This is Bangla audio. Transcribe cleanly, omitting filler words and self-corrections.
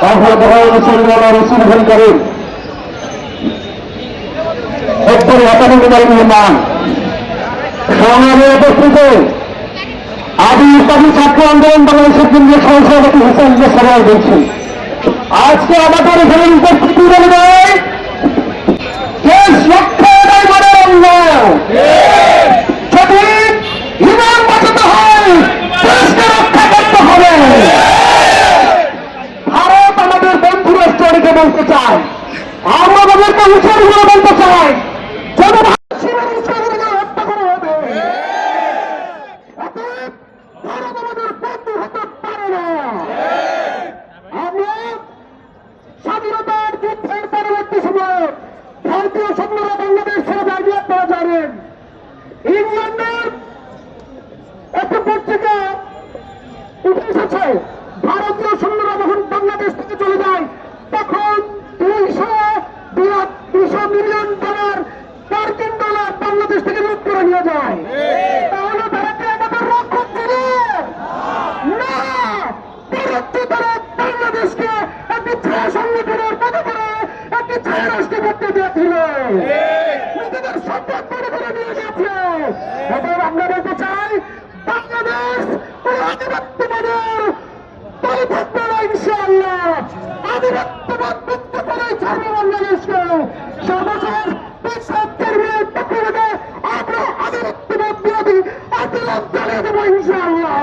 আহমদ রসুল ভাই করেন সত্তর 91 নির্মাণ সমাজে উপস্থিত আদি ইসলামী ছাত্র আন্দোলন বাংলাদেশের কেন্দ্রীয় সহসভাপতি হোসেন সবাই বলছি আজকে আমাদের এখানে উপস্থিতি বলবে দেশ রক্ষায় মানে অন্যায় যদি ইমান বাঁচাতে হয় দেশকে রক্ষা করতে হবে। ভারত আমাদের বন্ধু রাষ্ট্রকে বলতে চায়, আমরা তাদেরকে উচ্চারণ করে বলতে চাই যদি হত্যা করা হবে ভারত আমাদের বন্ধু হতে পারে না। আমরা স্বাধীনতার যুদ্ধের পরবর্তী সময় ভারতীয় সৈন্যরা বাংলাদেশ ছেড়ে দাঁড়িয়ে আপনারা জানেন ইংল্যান্ডের একটা পত্রিকা উঠে এসেছে ভারতীয় সৈন্যরা যখন বাংলাদেশ থেকে চলে যায় তখন $200 মিলিয়ন মার্কিন ডলার বাংলাদেশ থেকে লুট করে নিয়ে যায়। তাহলে তারা কি আমাদের রক্ষক ছিল না? তারা বাংলাদেশকে একটি ছায়া সংগঠনের মতো করে একটি ছায়া রাষ্ট্র করতে দিয়েছিল, নিজেদের সম্পদ মনে করে নিয়ে গেছে। এবং আমরা বলতে চাই বাংলাদেশ কোন আধিপত্যবাদের তলে থাকবে না ইনশাআল্লাহ। আধিপত্যবাদ মুক্ত করে ছাড়বে বাংলাদেশকে। সর্বশেষ আমরা আধিপত্যবাদ বিরোধী আন্দোলন চালিয়ে দেবো ইনশাআল্লাহ।